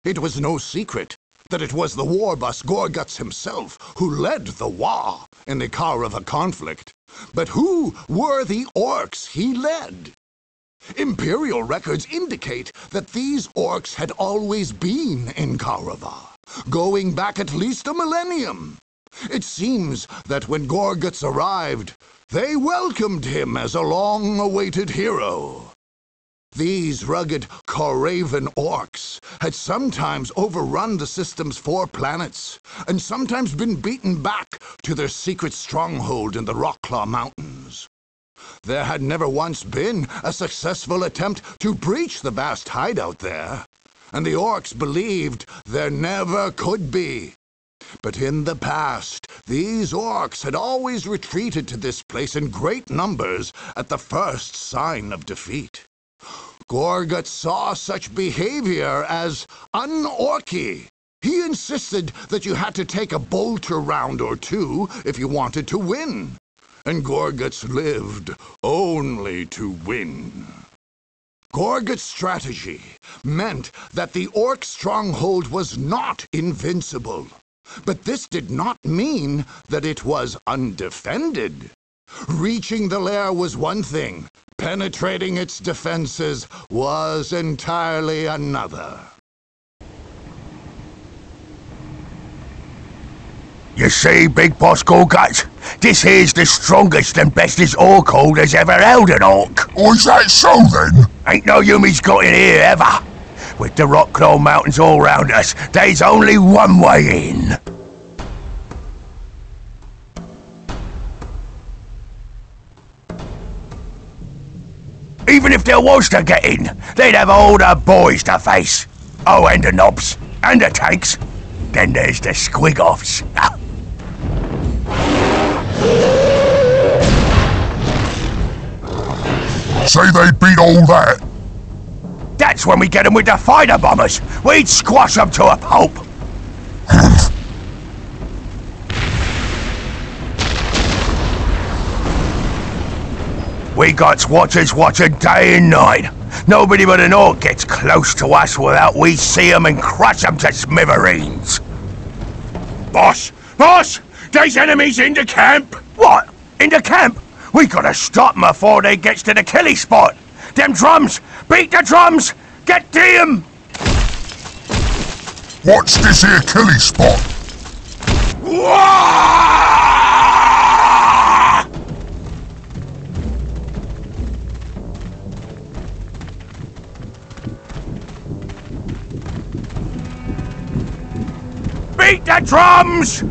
It was no secret that it was the war boss Gorguts himself who led the war in the Kaurava conflict. But who were the orcs he led? Imperial records indicate that these orcs had always been in Kaurava, going back at least a millennium. It seems that when Gorguts arrived, they welcomed him as a long-awaited hero. These rugged Kauravan orcs had sometimes overrun the system's 4 planets, and sometimes been beaten back to their secret stronghold in the Rokclaw Mountains. There had never once been a successful attempt to breach the vast hideout there, and the orcs believed there never could be. But in the past, these orcs had always retreated to this place in great numbers at the first sign of defeat. Gorgut saw such behavior as un-orky. He insisted that you had to take a bolter round or 2 if you wanted to win. And Gorguts lived only to win. Gorgut's strategy meant that the orc stronghold was not invincible. But this did not mean that it was undefended. Reaching the lair was one thing. Penetrating its defenses was entirely another. You see, Big Boss Gorguts, this here's the strongest and bestest orc horde has ever held an orc. Oh, is that so then? Ain't no Yumi's got in here ever. With the Rokclaw Mountains all round us, there's only one way in. Even if there was to get in, they'd have all the boys to face. Oh, and the knobs, and the tanks. Then there's the squig-offs. Say they beat all that. That's when we get them with the fighter bombers. We'd squash them to a pulp. We got watchers watching day and night. Nobody but an orc gets close to us without we see them and crush them to smithereens. Boss! Boss! There's enemies in the camp! What? In the camp? We gotta stop them before they gets to the killy spot. Them drums! Beat the drums! Get to 'em! What's this here killy spot? Wah! Beat the drums!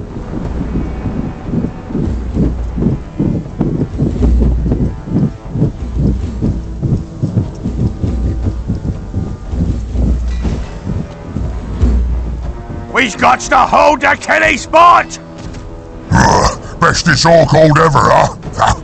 We've got to hold the killy spot! Bestest orc horde ever, huh?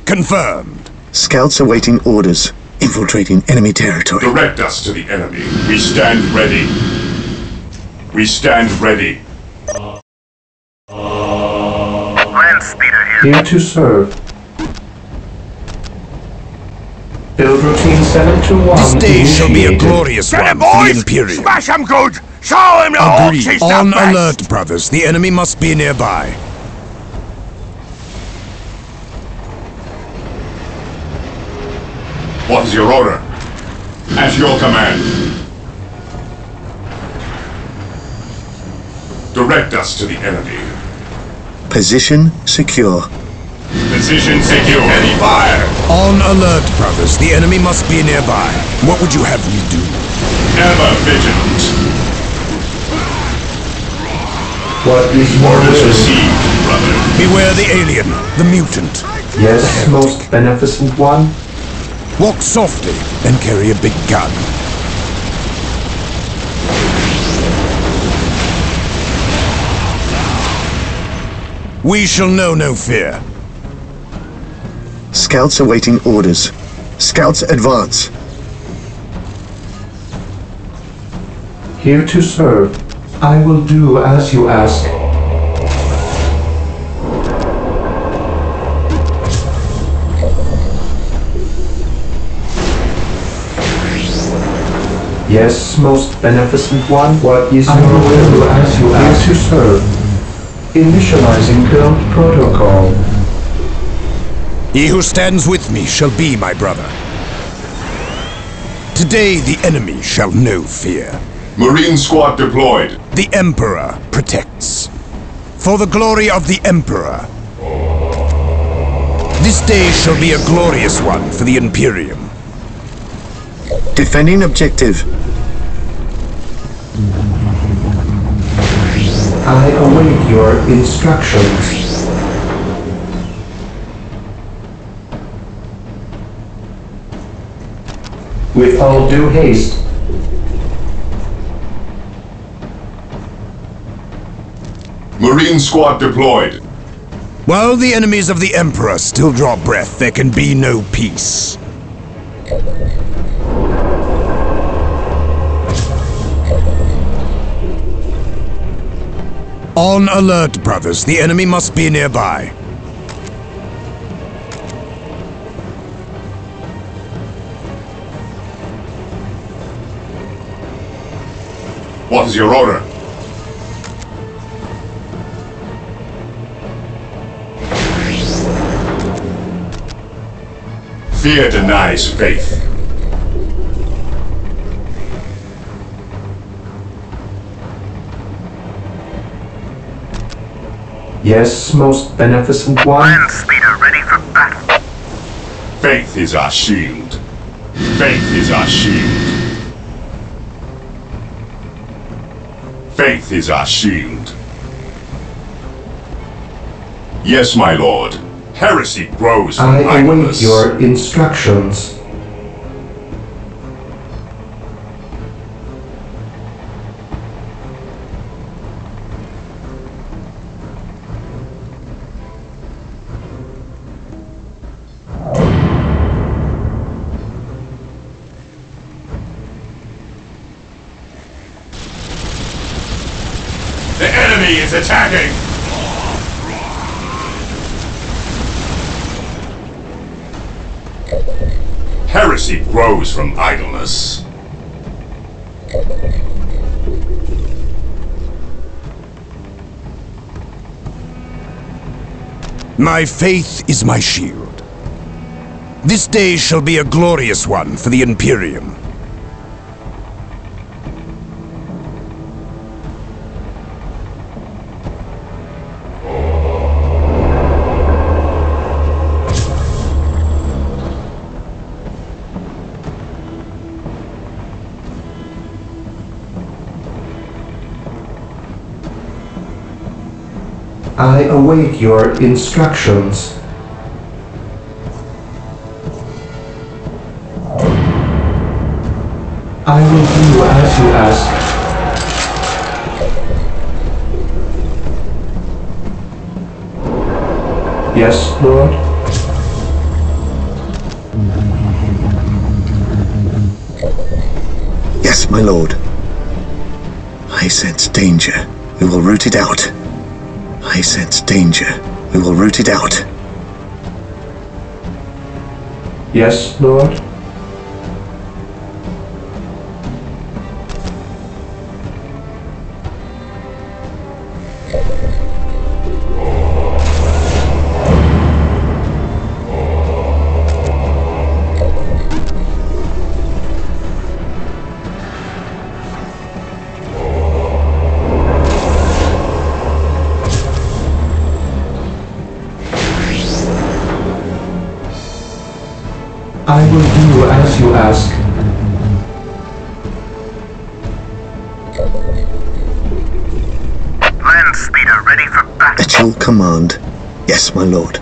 Confirmed. Scouts awaiting orders. Infiltrating enemy territory. Direct us to the enemy. We stand ready. We stand ready. Land speeder here. Here to serve. Build routine 721. This day shall be a glorious Get one 'em, for the boys! Imperium. Smash 'em good! Show 'em the orcs Agreed. is the On best! alert, brothers. The enemy must be nearby. What is your order? At your command. Direct us to the enemy. Position secure. Position secure. Heavy fire. On alert, brothers. The enemy must be nearby. What would you have me do? Ever vigilant. What is your Orders will? received, brother. Beware the alien, the mutant. Yes, most beneficent one. Walk softly and carry a big gun. We shall know no fear. Scouts awaiting orders. Scouts advance. Here to serve. I will do as you ask. Yes, most beneficent one. What is your will? Do as you ask. Here to serve. Initializing build protocol. He who stands with me shall be my brother. Today the enemy shall know fear. Marine squad deployed. The Emperor protects. For the glory of the Emperor. This day shall be a glorious one for the Imperium. Defending objective. I await your instructions. With all due haste. Marine squad deployed. While the enemies of the Emperor still draw breath, there can be no peace. On alert, brothers. The enemy must be nearby. What is your order? Fear denies faith. Yes, most beneficent one. Land speeder ready for battle. Faith is our shield. Faith is our shield. Faith is our shield. Yes, my lord. Heresy grows from I await idleness. your instructions. The enemy is attacking! Heresy grows from idleness. My faith is my shield. This day shall be a glorious one for the Imperium. I await your instructions. I will do as you ask. Yes, Lord? Yes, my lord. I sense danger. We will root it out. I sense danger. We will root it out. Yes, Lord? I will do as you ask. Land speeder ready for battle. At your command. Yes, my lord.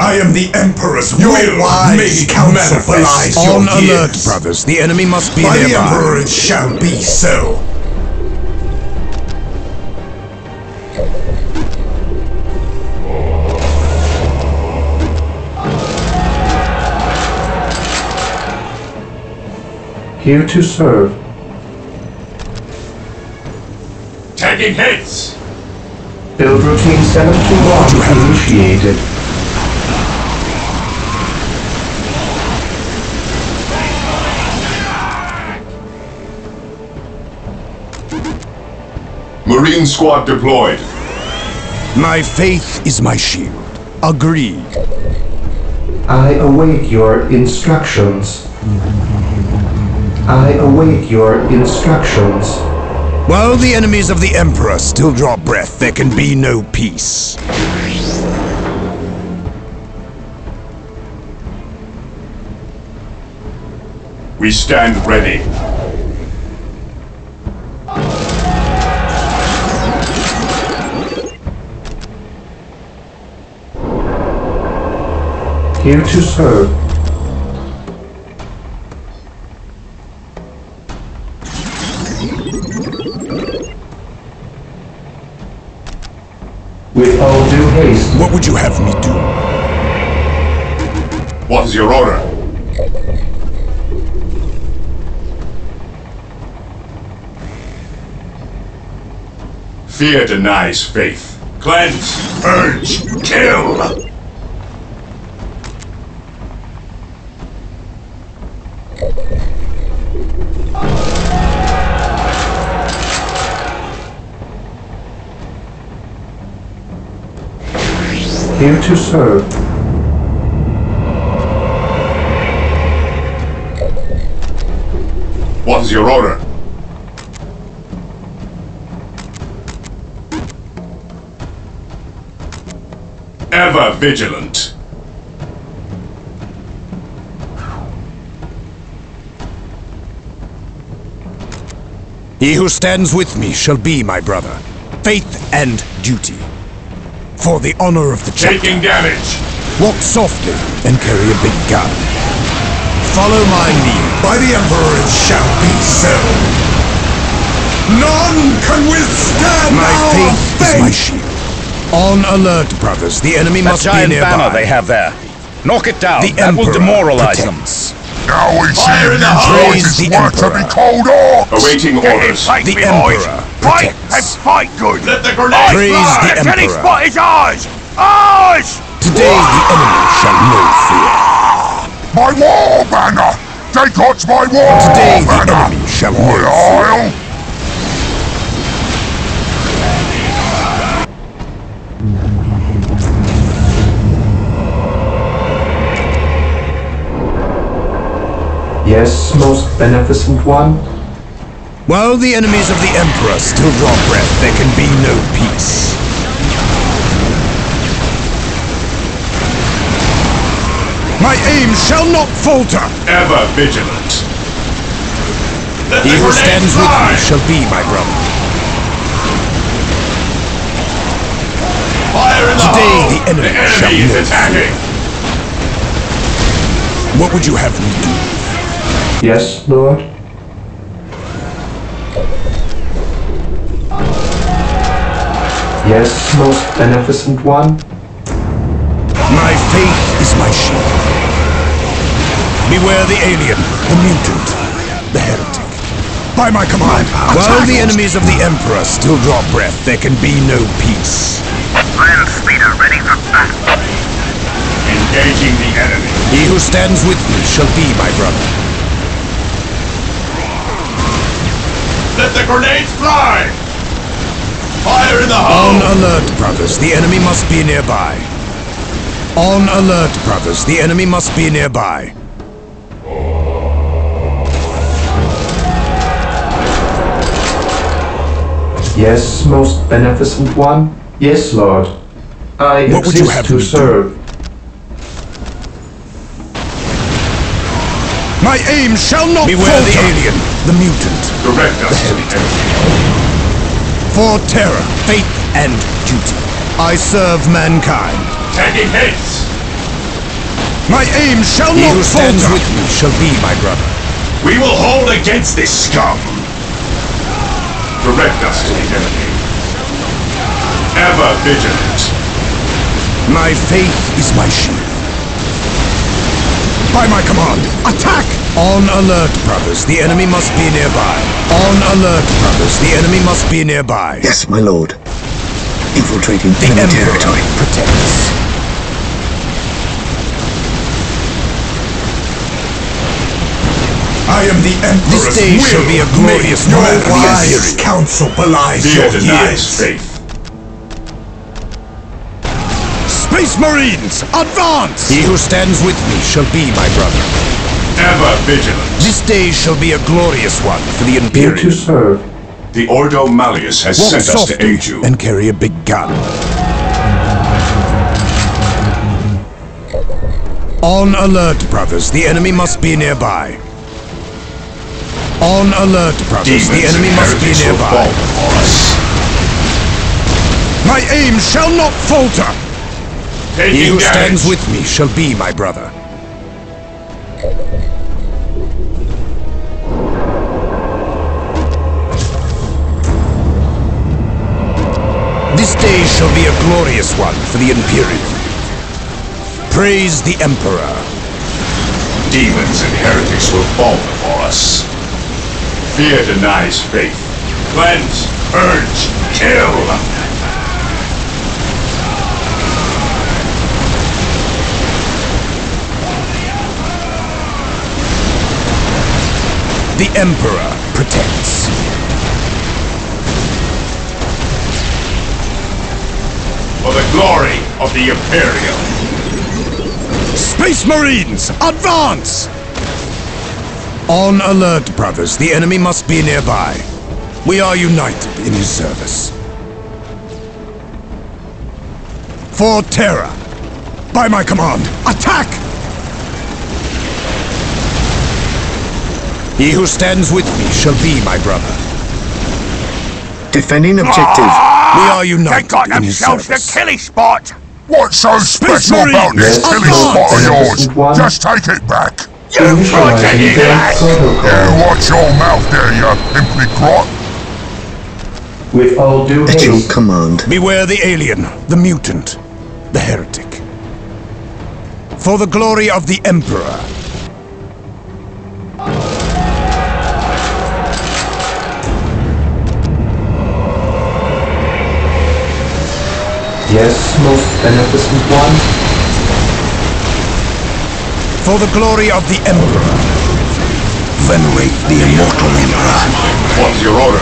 I am the Emperor's Your will wise made counsel manifest. belies your On alert, years. brothers. The enemy must be By nearby. the Emperor it shall be so. Here to serve. Taking hits! Build routine 71 initiated. Marine squad deployed. My faith is my shield. Agreed. I await your instructions. I await your instructions. While the enemies of the Emperor still draw breath, there can be no peace. We stand ready. Here to serve. With all due haste. What would you have me do? What is your order? Fear denies faith. Cleanse, purge, kill! Here to serve. What is your order? Ever vigilant. He who stands with me shall be my brother. Faith and duty. For the honor of the chapter. Taking damage. Walk softly and carry a big gun. Follow my lead. By the Emperor it shall be so. None can withstand My our faith is my shield. On alert, brothers. The enemy That must be giant nearby. banner they have there. Knock it down. The That will Emperor demoralize protects. Now we see Fire if in the you hole! boys is The worth to be Emperor. called off. Awaiting Get in orders. place, The me boys! Emperor Fight protects. and fight good! Let the grenade Praise fly! the Any Emperor. spot is ours! Ours! Today the enemy shall know fear. My war banner! They got my war Today the banner! enemy shall My know fear. isle! Yes, most beneficent one. While the enemies of the Emperor still draw breath, there can be no peace. My aim shall not falter. Ever vigilant. Let He the who grenade stands with fly! me shall be my brother. Fire in the Today hole! the enemy The shall enemy is know attacking! What would you have me do? Yes, Lord. Yes, most beneficent one. My faith is my shield. Beware the alien, the mutant, the heretic. By my command, while the enemies of the Emperor still draw breath, there can be no peace. Land speeder ready for battle. Engaging the enemy. He who stands with me shall be my brother. Let the grenades fly! Fire in the On hole! alert, brothers. The enemy must be nearby. On alert, brothers. The enemy must be nearby. Yes, most beneficent one. Yes, Lord. I What would you exist have to me do? serve. My aim shall not Beware the falter. alien, the mutant. Direct us to the enemy. For terror, faith, and duty, I serve mankind. Taking hits! My aim shall not falter! He who stands with me shall be my brother. We will hold against this scum. Direct us to the enemy. Ever vigilant. My faith is my shield. By my command, attack! On alert, brothers. The enemy must be nearby. On alert, brothers. The enemy must be nearby. Yes, my lord. Infiltrating the enemy Emperor territory. Protects. I am the Emperor's This day shall be a glorious no one for the wise counsel belies Fear your denies years. faith. Space Marines, advance! He who stands with me shall be my brother. Ever vigilant. This day shall be a glorious one for the Here Imperium. to serve. The Ordo Malleus has Walk sent us to softly aid you. and carry a big gun. On alert, brothers. The enemy must be nearby. On alert, brothers. The enemy must be nearby. My aim shall not falter. He who stands with me shall be my brother. This day shall be a glorious one for the Imperium. Praise the Emperor. Demons and heretics will fall before us. Fear denies faith. Cleanse, purge, kill. The Emperor protects. For the glory of the Imperium. Space Marines, advance! On alert, brothers. The enemy must be nearby. We are united in his service. For Terra, by my command, attack! He who stands with me shall be my brother. Defending objective. We are united They got in his themselves the service. killy spot! What's so special Marines, about this yes, killing Lord. spot of yours? Beneficent one. Just take it back. Initializing guard protocol. Yeah, watch your mouth there, you pimply grot. With all due At your haste. command. Beware the alien, the mutant, the heretic. For the glory of the Emperor. Yes, most beneficent one. For the glory of the Emperor. Venerate the immortal Emperor. What's your order?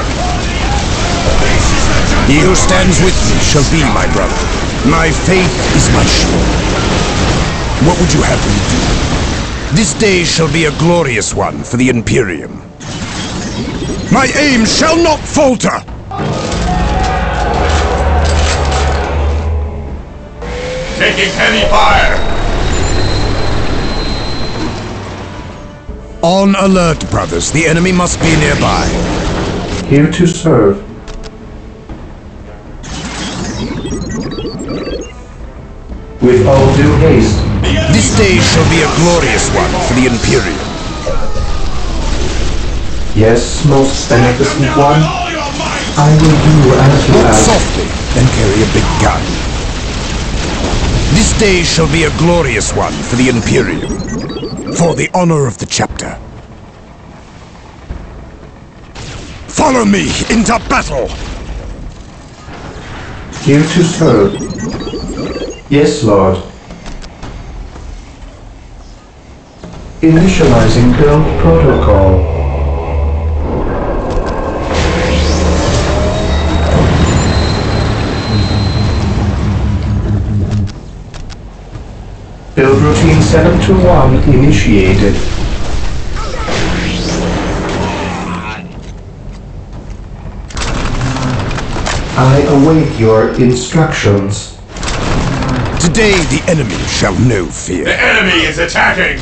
He who stands with me shall be my brother. My faith is my shield. What would you have me do? This day shall be a glorious one for the Imperium. My aim shall not falter! Taking heavy fire. On alert, brothers. The enemy must be nearby. Here to serve. With all due haste. This day shall be a glorious one for the Imperium. Yes, most beneficent one. I will do as you Walk ask. softly and carry a big gun. This day shall be a glorious one for the Imperium. For the honor of the chapter. Follow me into battle! Here to serve. Yes, Lord. Initializing build protocol. Build routine 721 initiated. I await your instructions. Today the enemy shall know fear. The enemy is attacking.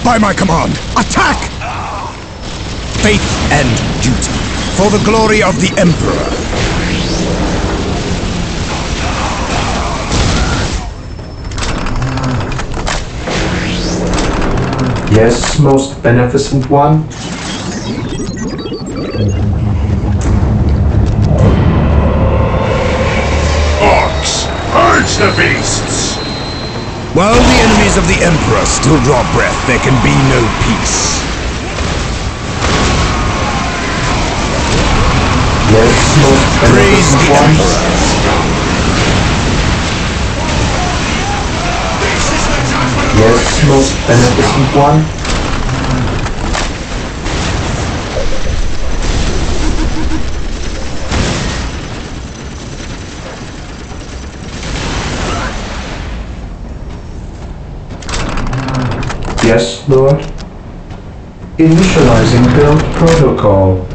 By my command, attack! Faith and duty. For the glory of the Emperor. Yes, most beneficent one. Orcs, purge the beasts! While the enemies of the Emperor still draw breath, there can be no peace. Yes, most Praise beneficent the one. Emperor. Yes, most beneficent one. Yes, Lord. Initializing build protocol.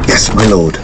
Yes, my lord.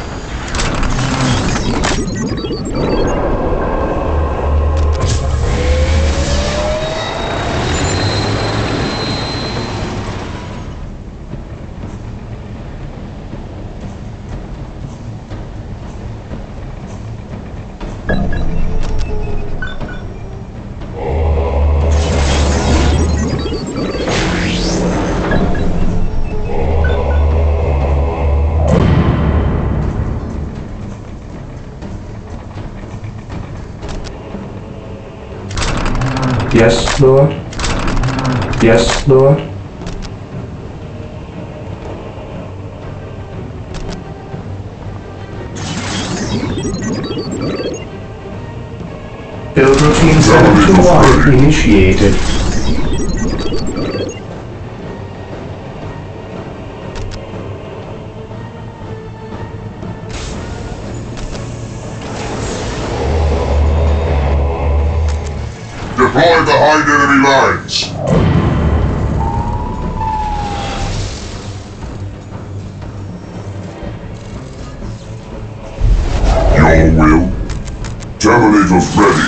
Yes, Lord. Yes, Lord. Build routine 721 initiated. Deploy behind enemy lines. Your will. Terminators ready.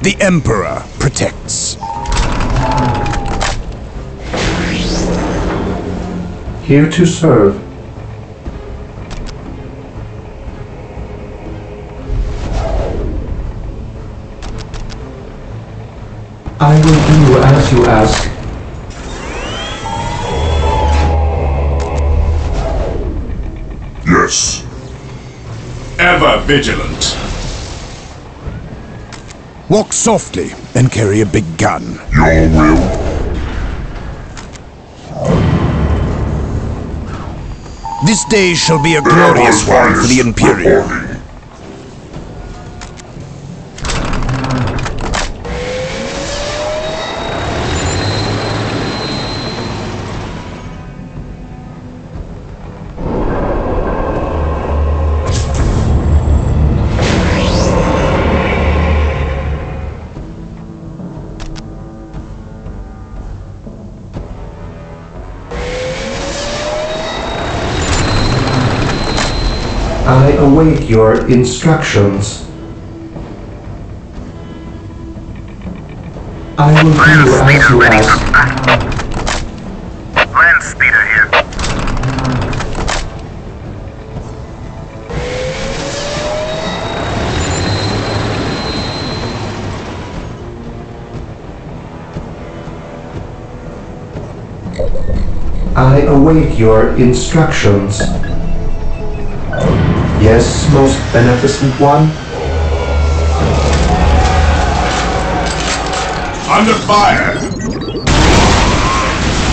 The Emperor protects. Here to serve. I will do as you ask. Yes. Ever vigilant. Walk softly and carry a big gun. Your will. This day shall be a glorious one for the Imperium. Reporting. I await your instructions. I will do as you ask. Land speeder here. I await your instructions. Yes, most beneficent one. Under fire!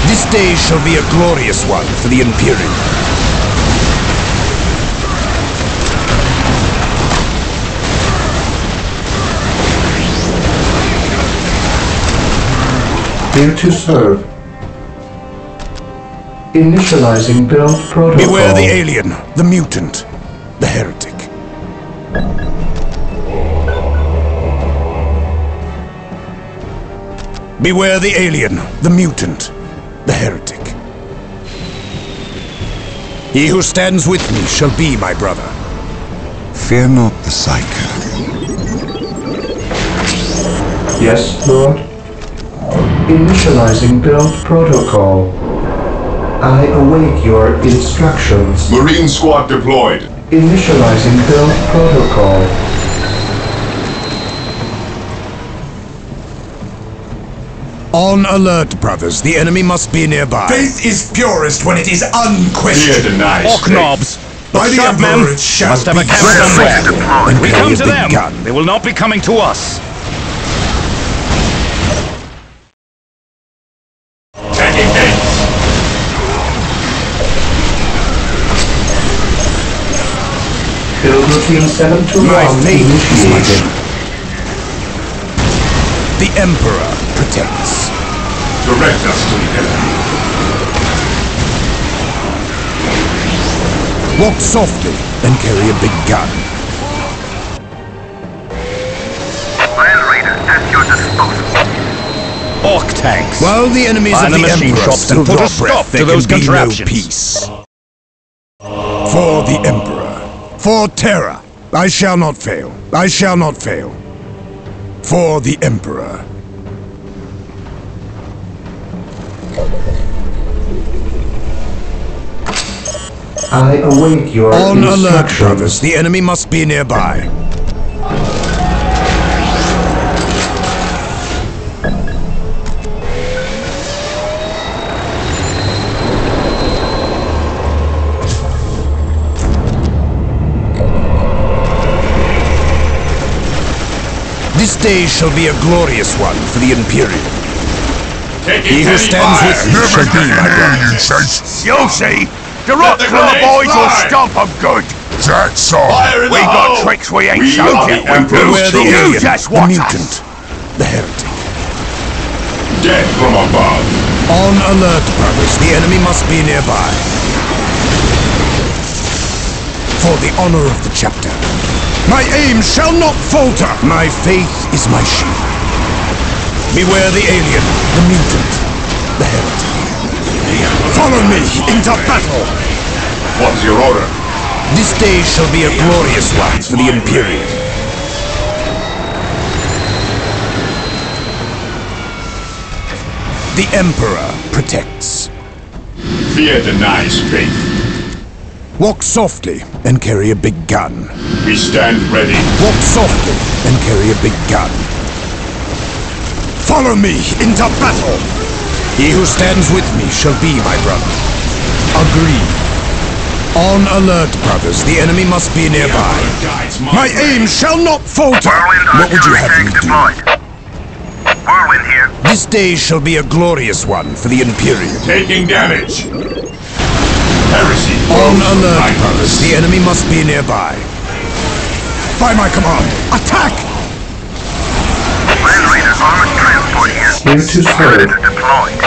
This day shall be a glorious one for the Imperium. Here to serve. Initializing build protocol. Beware the alien, the mutant, the heretic. Beware the alien, the mutant, the heretic. He who stands with me shall be my brother. Fear not the Psyker. Yes, Lord. Initializing build protocol. I await your instructions. Marine squad deployed. Initializing build protocol. On alert, brothers. The enemy must be nearby. Faith is purest when it is unquestioned. Fear denies Orc faith. knobs! By Look the sharp, men! Emperor it shall Must have a be camp so. somewhere. We carry come a to big them. gun. They will not be coming to us. Taking aim. Build routine 721 My faith is my initiated. shield. The Emperor protects. Direct us to the enemy. Walk softly and carry a big gun. Land Raider at your disposal. Orc tanks. While the enemies Find of the the machine Emperor shops still and put draw a stop breath, to there those can be no contraptions. peace. For the Emperor. For Terra. I shall not fail. I shall not fail. For the Emperor. I await your On alert, instructions. brothers. The enemy must be nearby. This day shall be a glorious one for the Imperium. Taking He who heavy stands fire. with me shall be my brother. You'll see. The Let the Rokclaw grenades boys will fly. stomp 'em good. That's all. Fire in We the got hole. tricks we ain't We showed are yet. the Emperor's Beware the You children. alien, just the watch mutant, the heretic. Death from above. On alert, brothers. The enemy must be nearby. For the honor of the chapter. My aim shall not falter. My faith is my shield. Beware the alien, the mutant, the heretic. Follow me into battle. What's your order? This day shall be a glorious one for the Imperium. The Emperor protects. Fear denies faith. Walk softly and carry a big gun. We stand ready. Walk softly and carry a big gun. Follow me into battle. He who stands with me shall be my brother. Agreed. On alert, brothers. The enemy must be nearby. My aim shall not falter. Whirlwind What would you artillery have me tanks do? deployed. Whirlwind here. This day shall be a glorious one for the Imperium. Taking damage. Heresy. On grows from alert, night. brothers. The enemy must be nearby. By my command, attack! Land Raider armored transport here. Here to serve. Predator deployed.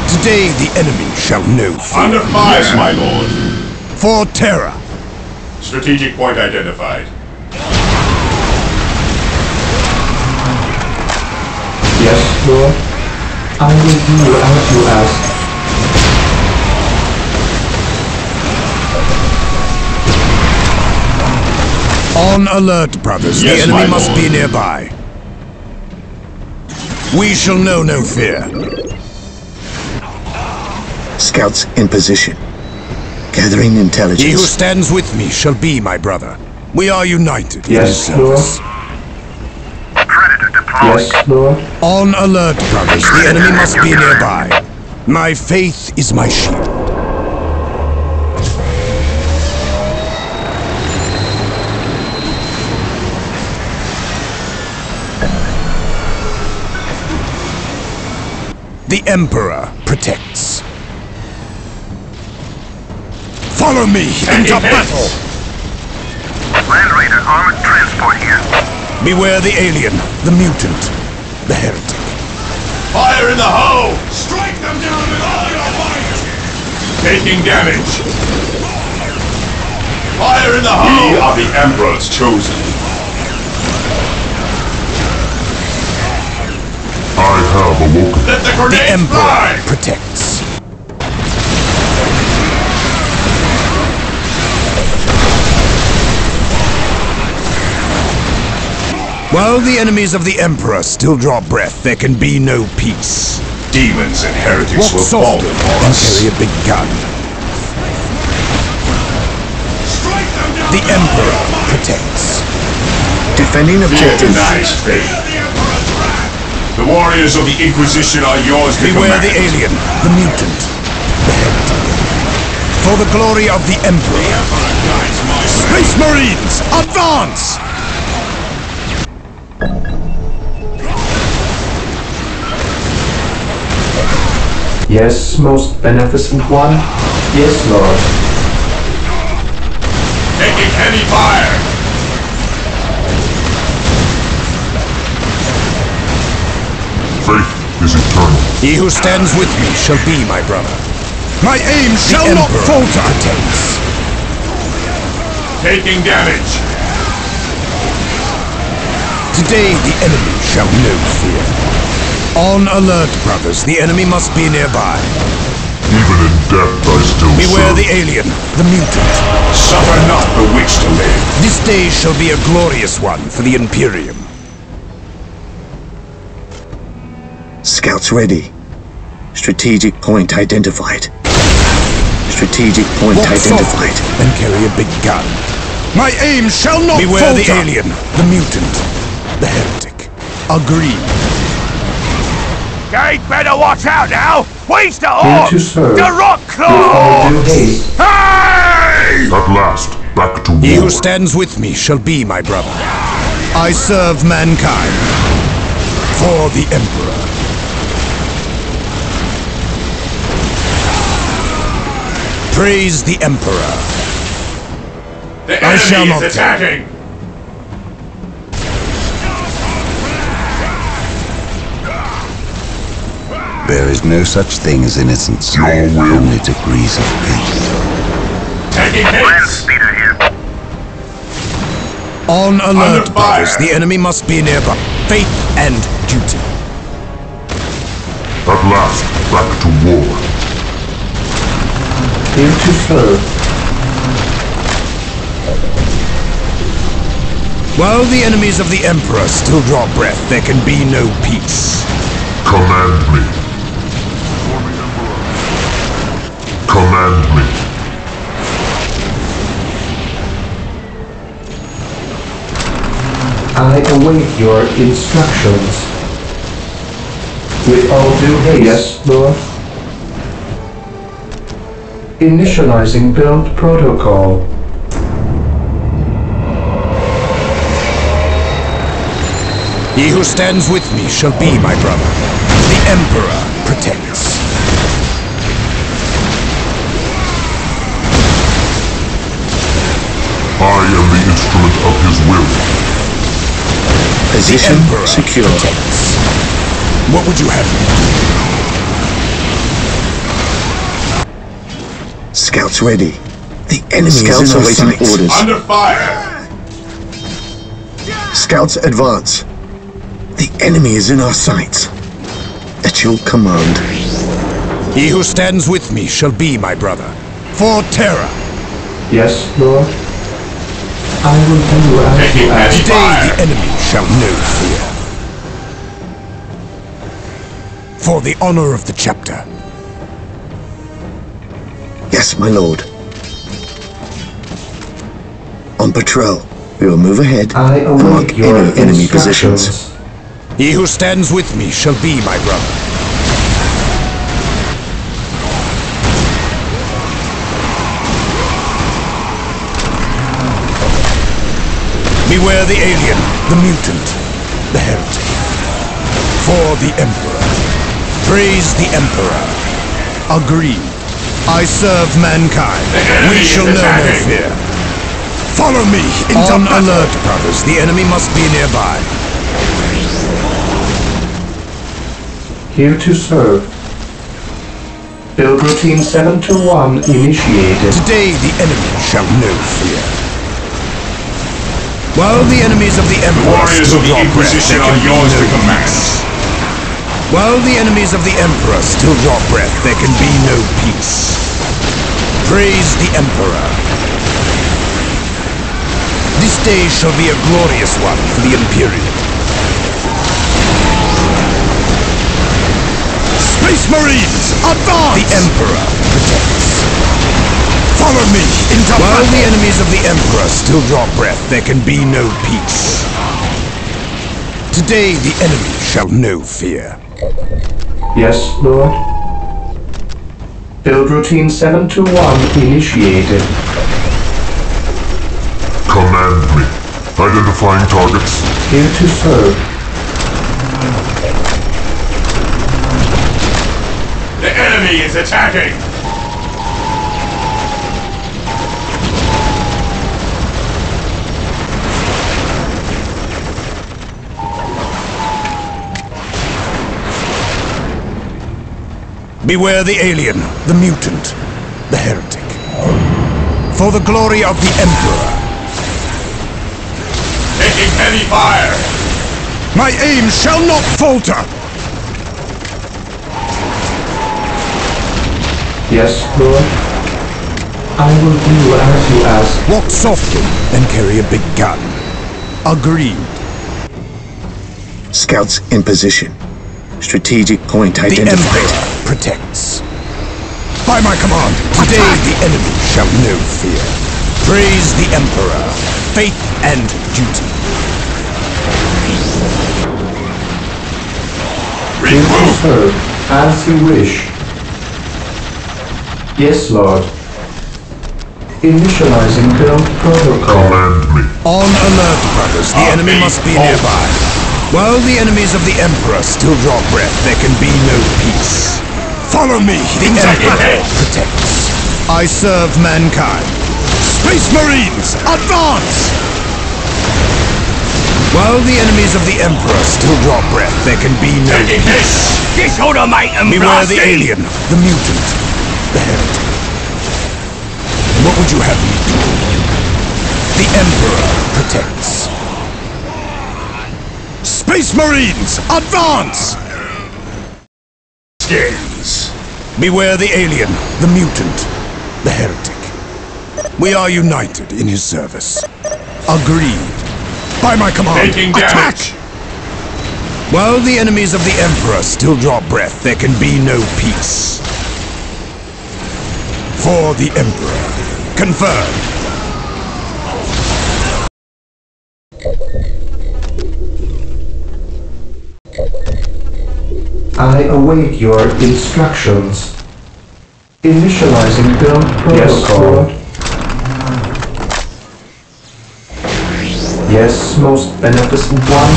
Today the enemy shall know fear. Under fire, my lord. For Terra. Strategic point identified. Yes, Lord. I will do as you ask. On alert, brothers. Yes, the my enemy must lord. be nearby. We shall know no fear. Scouts in position. Gathering He who intelligence. stands with me shall be my brother. We are united in Yes, his service. Predator deployed. Yes, Lord. On alert, brothers. The enemy must be nearby. My faith is my shield. The Emperor protects. Follow me into battle! Land Raider armored transport here. Beware the alien, the mutant, the heretic. Fire in the hole! Strike them down with all your might! Taking damage. Fire in the hole! We are the Emperor's chosen. I have awoken. Let the The grenades Emperor fly! protects. While the enemies of the Emperor still draw breath, there can be no peace. Demons and heretics will fall Walk before softly and us. carry a big gun. The Emperor protects. Defending Fear objectives. denies faith. The warriors of the Inquisition are yours to Beware command. the alien, the mutant, the heretic. For the glory of the Emperor. Space Marines, advance! Yes, most beneficent one. Yes, Lord. Taking heavy fire. Faith is eternal. He who stands with me shall be my brother. My aim shall not falter. Taking damage. Today the enemy shall know fear. On alert, brothers. The enemy must be nearby. Even in death I still Beware serve. the alien, the mutant. Suffer not the witch to live. This day shall be a glorious one for the Imperium. Scouts ready. Strategic point identified. Strategic point Walk identified. softly and carry a big gun. My aim shall not Beware falter. The alien, the mutant, the heretic. Agreed. Gate better watch out now! We's the Here Orc! to serve. The With all Rokclaw! due haste. Hey! At last, back to He war. who stands with me shall be my brother. I serve mankind for the Emperor. Praise the Emperor. The I shall enemy not is attacking. There is no such thing as innocence, Your will. only degrees of faith. Taking Land hits. speeder here. On alert, Under brothers. fire. The enemy must be nearby. Faith and duty. At last, back to war. Here to serve. While the enemies of the Emperor still draw breath, there can be no peace. Command me. Command me. I await your instructions. With all due haste. Yes, Lord. Initializing build protocol. He who stands with me shall be my brother. The Emperor protects. I am the instrument of his will. Position The Emperor secure. protects. What would you have me do? Scouts ready. The enemy Scouts is in our awaiting sights. orders. Under fire. Scouts advance. The enemy is in our sights. At your command. He who stands with me shall be my brother. For terror. Yes, Lord. I will do as Taking you ask. heavy Today fire. the enemy shall know fear. For the honor of the chapter. Yes, my lord. On patrol. We will move ahead I and mark await your any enemy instructions. positions. He who stands with me shall be my brother. Beware the alien, the mutant, the heretic. For the Emperor. Praise the Emperor. Agreed. I serve mankind. We enemy shall is know no attacking. fear. Follow me into On alert, brothers. The enemy must be nearby. Here to serve. Build routine 721 initiated. Today the enemy shall know fear. While the enemies of the Emperor Warriors still of the draw breath, Inquisition there are can be yours no to command. peace. While the enemies of the Emperor still draw breath, there can be no peace. Praise the Emperor. This day shall be a glorious one for the Imperium. Space Marines, advance! The Emperor protects. Follow me into battle! While the enemies of the Emperor still draw breath, there can be no peace. Today the enemy shall know fear. Yes, Lord. Build routine 721 initiated. Command me. Identifying targets. Here to serve. The enemy is attacking! Beware the alien, the mutant, the heretic. For the glory of the Emperor. Taking heavy fire! My aim shall not falter! Yes, Lord. I will do as you ask. Walk softly and carry a big gun. Agreed. Scouts in position. Strategic point identified. The Emperor protects. By my command, today the enemy shall know fear. Praise the Emperor. Faith and duty. Here to serve, as you wish. Yes, Lord. Initializing build protocol. Command me. On alert, brothers. The enemy must be nearby. While the enemies of the Emperor still draw breath, there can be no peace. Follow me. The Emperor protects. I serve mankind. Space Marines, advance! While the enemies of the Emperor still draw breath, there can be no peace. This ought to make them Beware the blasty. alien, the mutant, the heretic. What would you have me do? The Emperor protects. Space Marines, advance! Skins. Beware the alien, the mutant, the heretic. We are united in his service. Agreed. By my command, Taking attack! damage. While the enemies of the Emperor still draw breath, there can be no peace. For the Emperor. Confirmed. I await your instructions. Initializing build protocol. Yes, most beneficent one.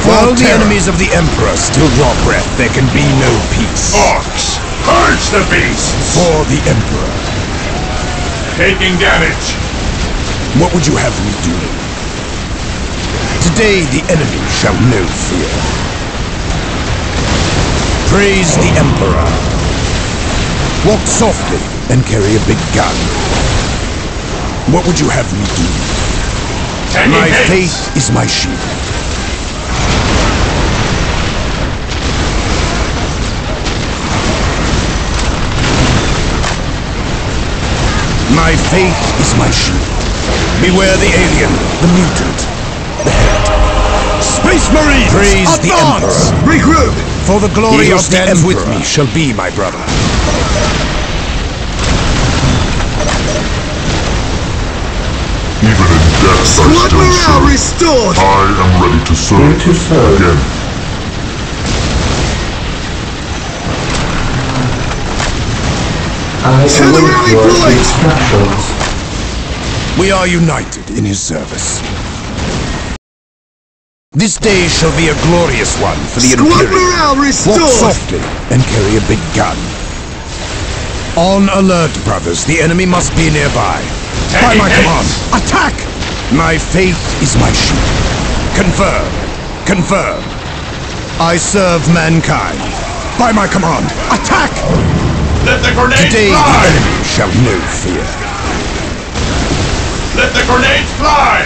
While the enemies of the Emperor still draw breath, there can be no peace. Orcs, purge the beasts! For the Emperor. Taking damage. What would you have me do? Today the enemy shall know fear. Praise the Emperor. Walk softly and carry a big gun. What would you have me do? My faith is my shield. My faith is my shield. Beware the alien, the mutant, the heretic. Space Marines, praise the Emperor. Regroup! For the glory He who of the stands Emperor with me shall be my brother. Even in death I Squad still morale serve. restored! I am ready to serve. Here to serve. Again. I await your deployed. instructions. We are united in his service. This day shall be a glorious one for the Squad Imperium. morale restored! Walk softly and carry a big gun. On alert, brothers. The enemy must be nearby. By my command, attack! My faith is my shield. Confirm. Confirm. I serve mankind. By my command, attack! Let the grenades Today fly! the enemy shall know fear. Let the grenades fly!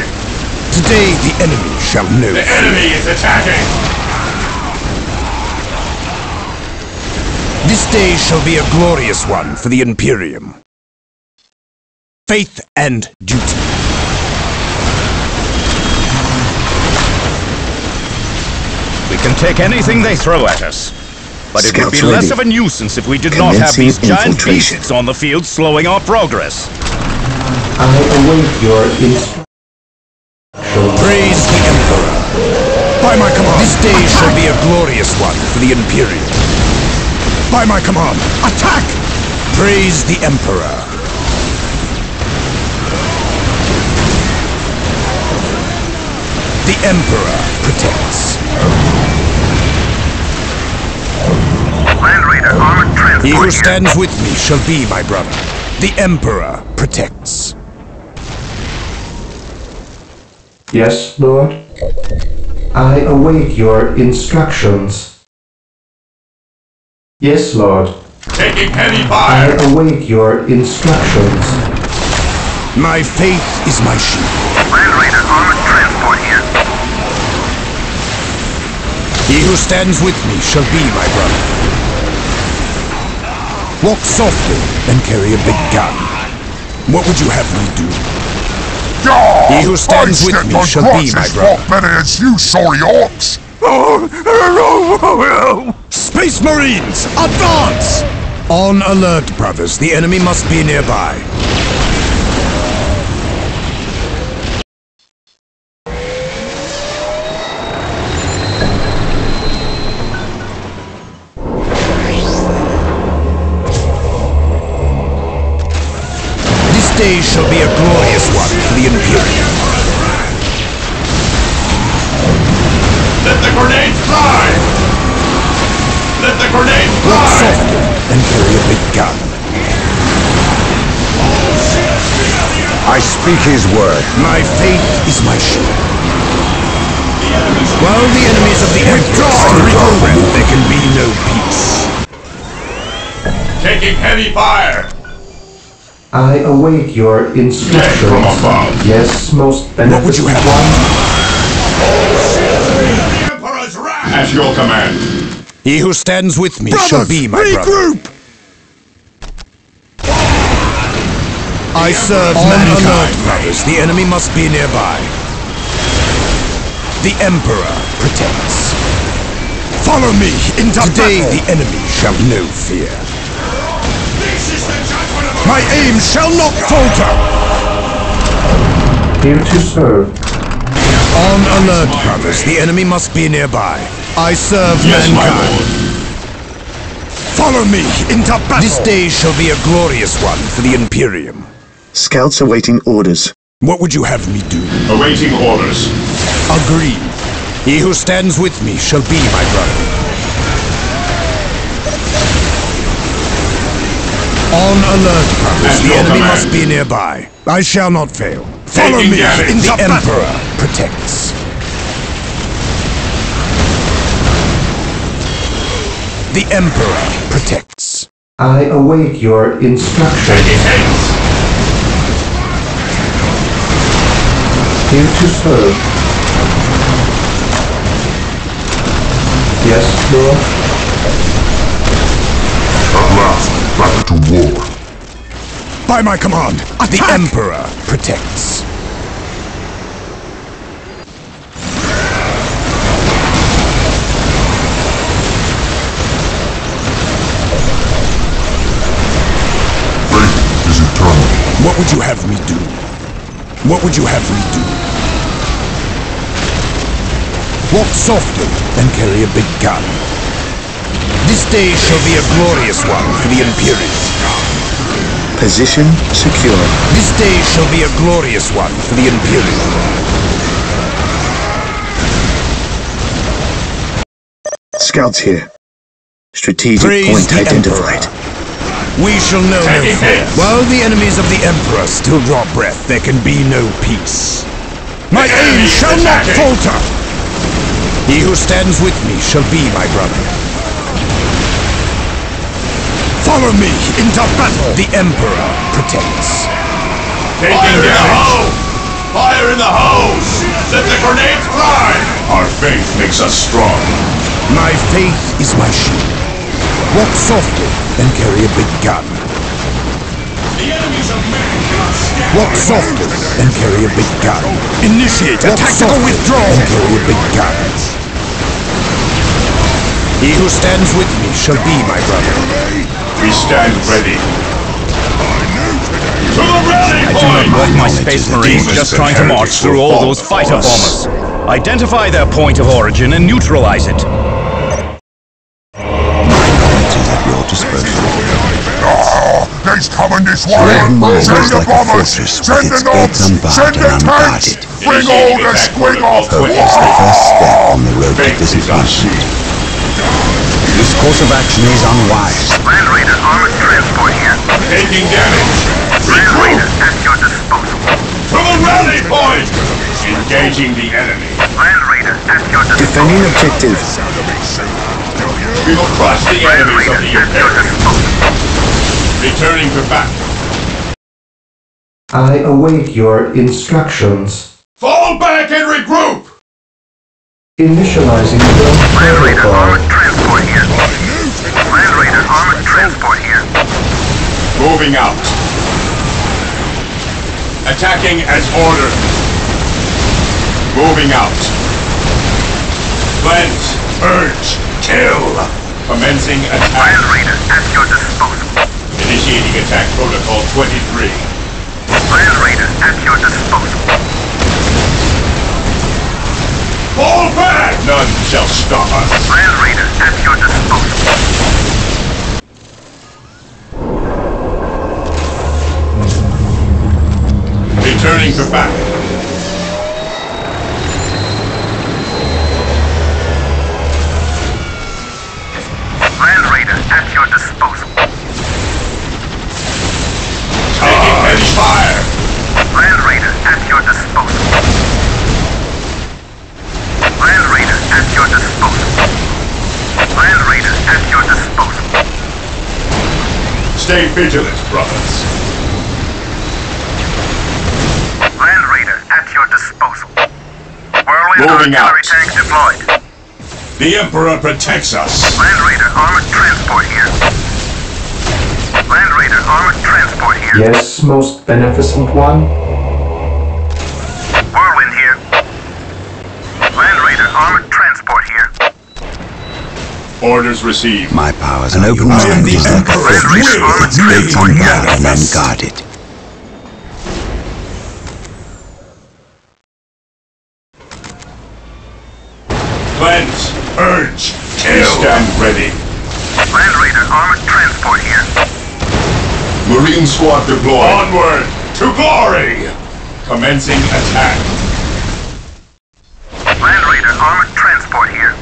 Today the enemy shall know The fear. enemy is attacking! This day shall be a glorious one for the Imperium. Faith and duty. We can take anything they throw at us. but it would be Scouts less ready. of a nuisance if we did not have Commencing these giant infiltration. beasts on the field slowing our progress. I await your instructions. Praise the Emperor. By my command, this day shall be a glorious one for the Imperium. By my command, attack! Praise the Emperor. The Emperor protects. Land Raider armored transport He who here. stands with me shall be my brother. The Emperor protects. Yes, Lord? I await your instructions. Yes, Lord. Taking heavy I fire! await your instructions. My faith is my shield. Land Raider armored transport here. He who stands with me shall be my brother. Walk softly and carry a big gun. What would you have me do? He who stands with me shall be my brother. better as you, sorry orcs! Space Marines, advance! On alert, brothers. The enemy must be nearby. This day shall be a glorious one for the Imperium. Let the grenade fly! Let the grenade Walk fly! softly and carry a big gun. I speak his word. My faith is my shield. While the enemies of the Emperor still roam, there can be no peace. Taking heavy fire! I await your instructions. From above. Yes, most What would you beneficent have? one. The Emperor's wrath! At your command. He who stands with me shall be my brother. I serve mankind. On alert, brothers. The enemy must be nearby. The Emperor protects. Follow me into Today battle. The enemy shall know fear. This is the judgment of My aim shall not falter. Here to serve. On alert, brothers. The enemy must be nearby. I serve Yes, my mankind. lord. Follow me into battle. This day shall be a glorious one for the Imperium. Scouts awaiting orders. What would you have me do? Awaiting orders. Agreed. He who stands with me shall be my brother. On alert, brothers. At The your enemy command. must be nearby. I shall not fail. Follow Taking me. damage. The Emperor protects. The Emperor protects. I await your instructions. Taking haste! Here to serve. Yes, Lord. At last, back to war. By my command, the Emperor protects. Faith is eternal. What would you have me do? What would you have me do? Walk softly and carry a big gun. This day shall be a glorious one for the Imperium. Position secure. This day shall be a glorious one for the Imperium. Scouts here. Strategic Praise point the identified. Emperor. We shall know no Taking fear. haste. While the enemies of the Emperor still draw breath, there can be no peace. My The aim enemy is shall not attacking. falter. He who stands with me shall be my brother. Follow me into battle. The Emperor protects. Taking Fire in the hose! Fire in the hose! Let the grenade fly! Our faith makes us strong. My faith is my shield. Walk softly and carry a big gun. The enemies of man Walk softly and carry a big gun. Initiate a tactical withdrawal and carry a big gun. He who stands with me shall be my brother. We stand ready. To the rally I do not want my space marines just trying to march through all those fighter bombers. Identify their point of origin and neutralize it. He's coming this way! Send the bombers! Send the knobs! Send the tanks! Bring all the squiggles! It's the first step on the road to dissipation. This course of action is unwise. Land Raider armored transport here. Taking damage. Land Raider at your disposal. To the rally point! Engaging the enemy. Land Raider at your disposal. Defending objective. We will crush the enemies of the Imperium. Returning to battle. I await your instructions. Fall back and regroup! Initializing the Land Raider protocol. armored transport here. Land Raider armored transport here. Moving out. Attacking as ordered. Moving out. Cleanse, purge, kill. Commencing attack. Land Raider at your disposal. Initiating attack protocol 23. Land Raider at your disposal. Fall back! None shall stop us. Land Raider at your disposal. Returning to battle. Land Raider at your disposal. Taking heavy fire. Land Raider at your disposal. Land Raider at your disposal. Land Raider at your disposal. Stay vigilant, brothers. Land Raider at your disposal. Whirlwind Moving artillery out. tank deployed. The Emperor protects us. Land Raider armored transport here. Land Raider armored transport here. Yes, most beneficent one. Whirlwind here. Land Raider armored transport here. Orders received. My powers, an open mind is like a fortress with its gates unguarded and unguarded. Cleanse, purge, kill. Stand ready. Land Raider armored transport here. Marine squad deployed. Onward to glory. Commencing attack. Land Raider armored transport here.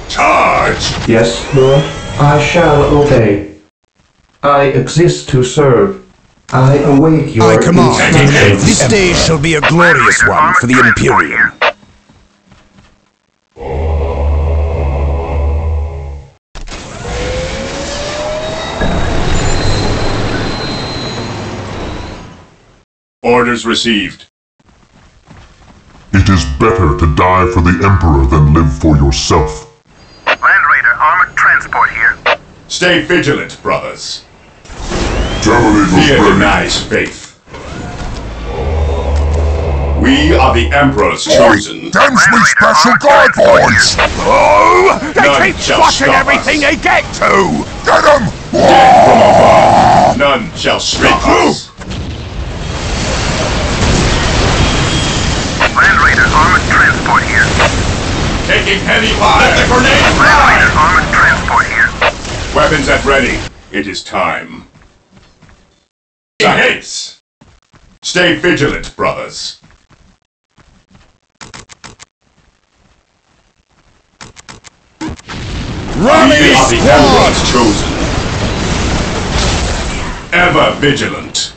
Charge. Yes, Lord. I shall obey. I exist to serve. I await your I command. instructions. This day shall be a glorious one for the Imperium. Orders received. It is better to die for the Emperor than live for yourself. Land Raider armored transport here. Stay vigilant, brothers. Terminators Fear ready. denies faith. We are the Emperor's chosen. Damns me special guy boys! Oh! They None keep shall squashing stop everything us. they get to! Get him! None shall stop us. Land Raider armored transport here. Taking heavy fire. Let the grenade Land Raider fly. armored transport here. Weapons at ready. It is time. Haste. Stay vigilant, brothers. Rally We are the squad! Emperor's chosen. Ever vigilant.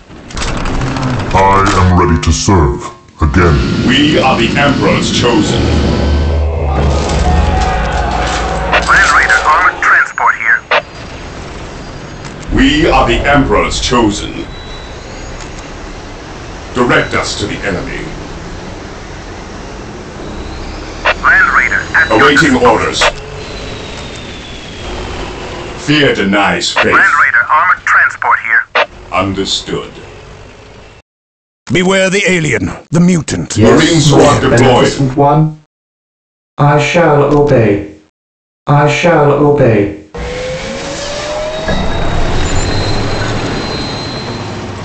I am ready to serve. Again. We are the Emperor's chosen. Land Raider armored transport here. We are the Emperor's chosen. Direct us to the enemy. Land Raider at your Awaiting disposal. orders. Fear denies faith. Land Raider armored transport here. Understood. Beware the alien, the mutant. Yes, Marine squad most deployed. beneficent one. I shall obey. I shall obey.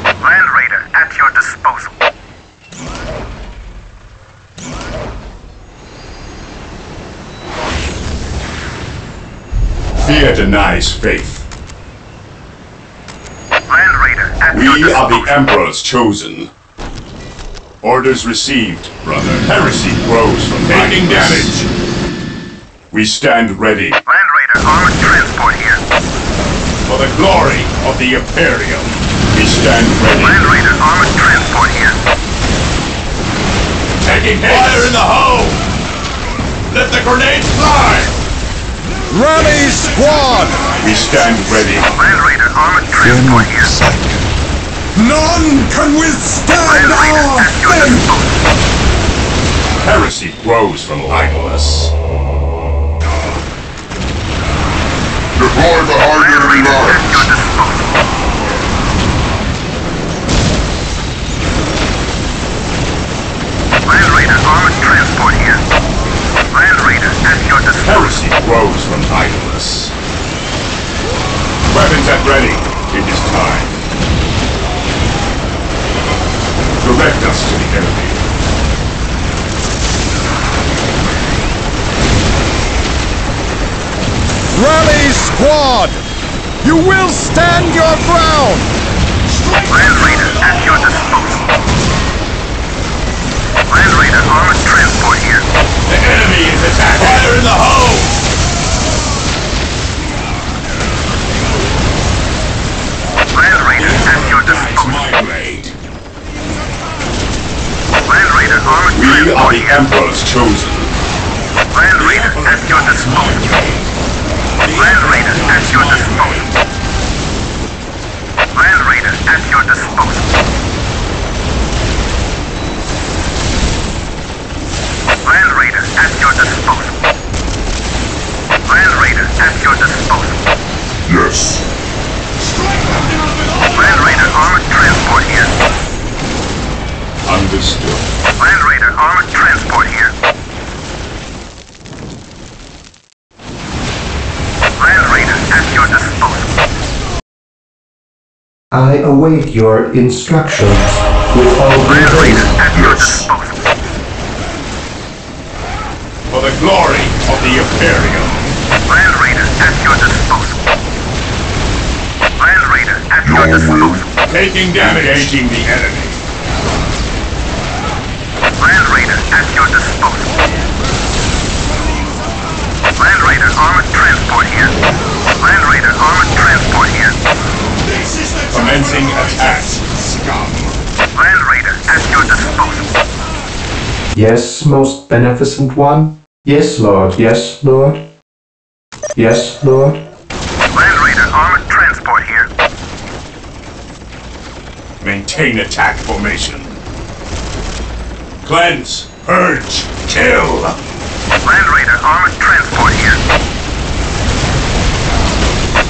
Land Raider at your disposal. Fear denies faith. Land Raider at your We disposal. are the Emperor's chosen. Orders received, brother. Heresy grows from taking damage. We stand ready Land Raider armored transport here. for the glory of the Imperium. We stand ready. Land Raider armored transport here. Taking fire in the hole! Let the grenades fly! Rally squad! We stand ready. Land Raider armored transport here. None can withstand Land Raider our at your fate! disposal. Heresy grows from idleness. Deploy behind Land enemy Raider at lines. your disposal. Land Raider armored transport here. Land Raider at your disposal. Heresy grows from idleness. Weapons at ready. It is time. Direct us to the enemy. Rally squad! You will stand your ground! Land Raider at your disposal. Land Raider armored transport here. The enemy is attacking. Fire in the hole! Land Raider at your disposal. My blade. Land Raider armored We are transport the here. Emperor's chosen. Land Raider at your disposal. Land Raider at your disposal. Land Raider at your disposal. Land Raider at your disposal. Land Raider at your disposal. Yes. Land Raider armored transport here. Understood. Land Raider armored transport here. Land Raider at your disposal. I await your instructions with all due Land Raider haste. at your disposal. For the glory of the Imperium. Land Raider at your disposal. Land Raider at your disposal. Taking damage. Engaging the enemy. Land Raider at your disposal. Land Raider armored transport here. Land Raider armored transport here. Commencing attack. Scum. Land Raider at your disposal. Yes, most beneficent one. Yes, Lord. Yes, Lord. Yes, Lord. Land Raider armored transport here. Maintain attack formation. Cleanse. Purge. Kill. Land Raider armored transport here.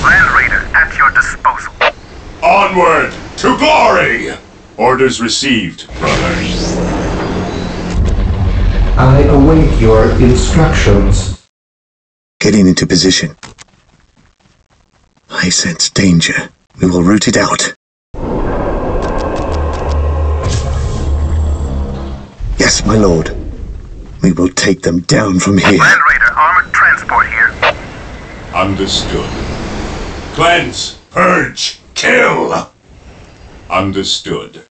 Land Raider at your disposal. Onward to glory. Orders received, brother. I await your instructions. Getting into position. I sense danger. We will root it out. Yes, my lord. We will take them down from here. Land Raider armored transport here. Understood. Cleanse. Purge. Kill. Understood.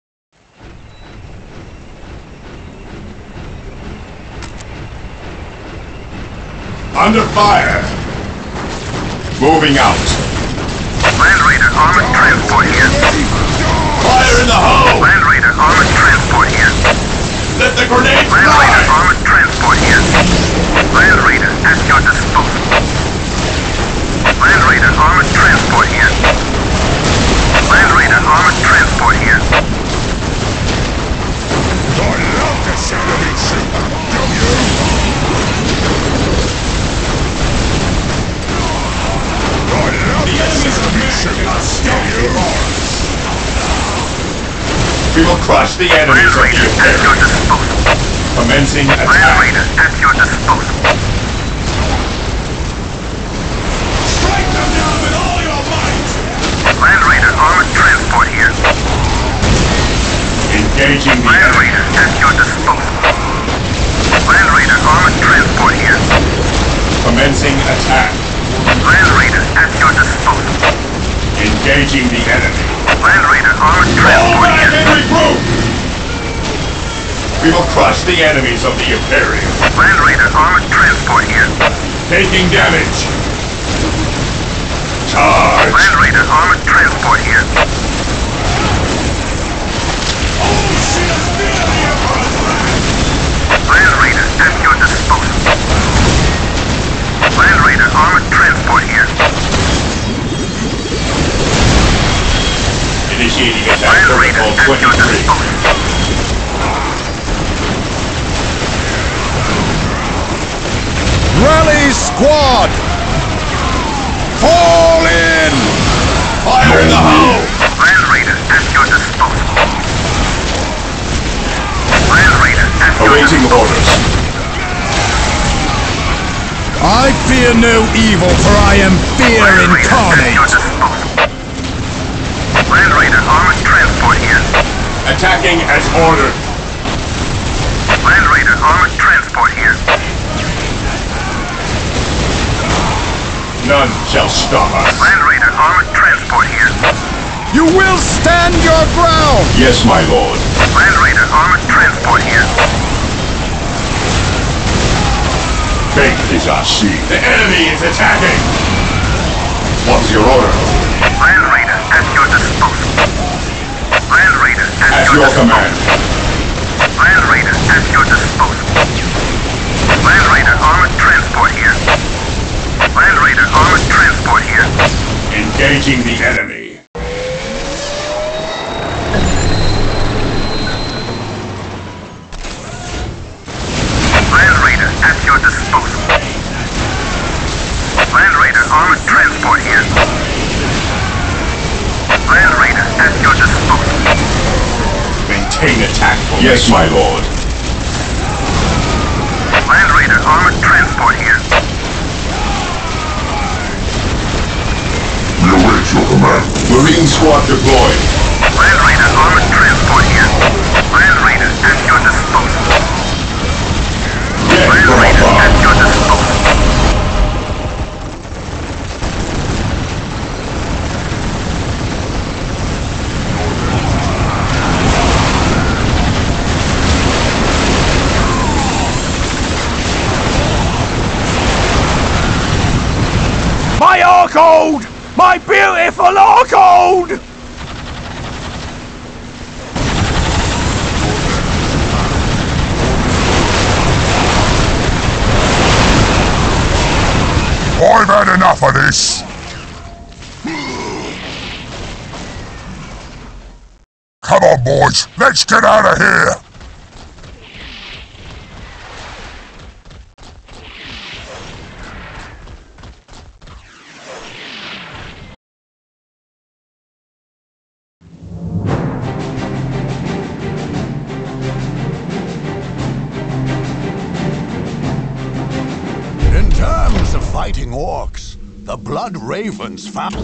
Under fire. Moving out. Land Raider armored transport here. Fire in the hole! Land Raider armored transport here. Let the grenades Land Raider fly! armored transport here. Land Raider at your disposal. Land Raider armored transport here. Land Raider armored transport here. We will crush the enemies of the Imperium. Commencing attack. Land Raider at your disposal. Strike them down with all your might! Land Raider armored transport here. Engaging the Land enemy. Raider at your disposal. Land Raider armored transport here. Commencing attack. Land Raider at your disposal. Engaging the enemy. Land Raider armored Fall transport back here. and regroup! We will crush the enemies of the Imperium. Land Raider armored transport here. Taking damage. Charge! Land Raider armored transport here. Land Raider at your disposal. Land Raider armored transport here. Initiating attack Land Raider protocol at your 23. disposal. Rally squad! Fall in! Fire in the hole! Land Raider at your disposal. Land Raider at your Awaiting disposal. orders. I fear no evil, for I am fear Land Raider at your incarnate! disposal. Land Raider armored transport here. Attacking as ordered. Land Raider armored transport here. None shall stop us. Land Raider armored transport here. You will stand your ground! Yes, my lord. Land Raider armored transport here. Fate is our seed. The enemy is attacking. What's your order? Land Raider at your disposal. Land Raider at At your your disposal. command. Land Raider at your disposal. Land Raider armored transport here. Land Raider armored transport here. Engaging the enemy. Land Raider at your disposal. Land Raider armored transport here. Land Raider at your disposal. Maintain attack. Yes, my lord. Land Raider armored transport here. We await your command. Marine squad deployed. Land Raider armored transport here. Land Raider at your disposal. Get Land from Raider above. at your disposal. My Orchold! My beautiful Orchold! I've had enough of this. Come on, boys. Let's get out of here. In terms of fighting orcs, the Blood Ravens found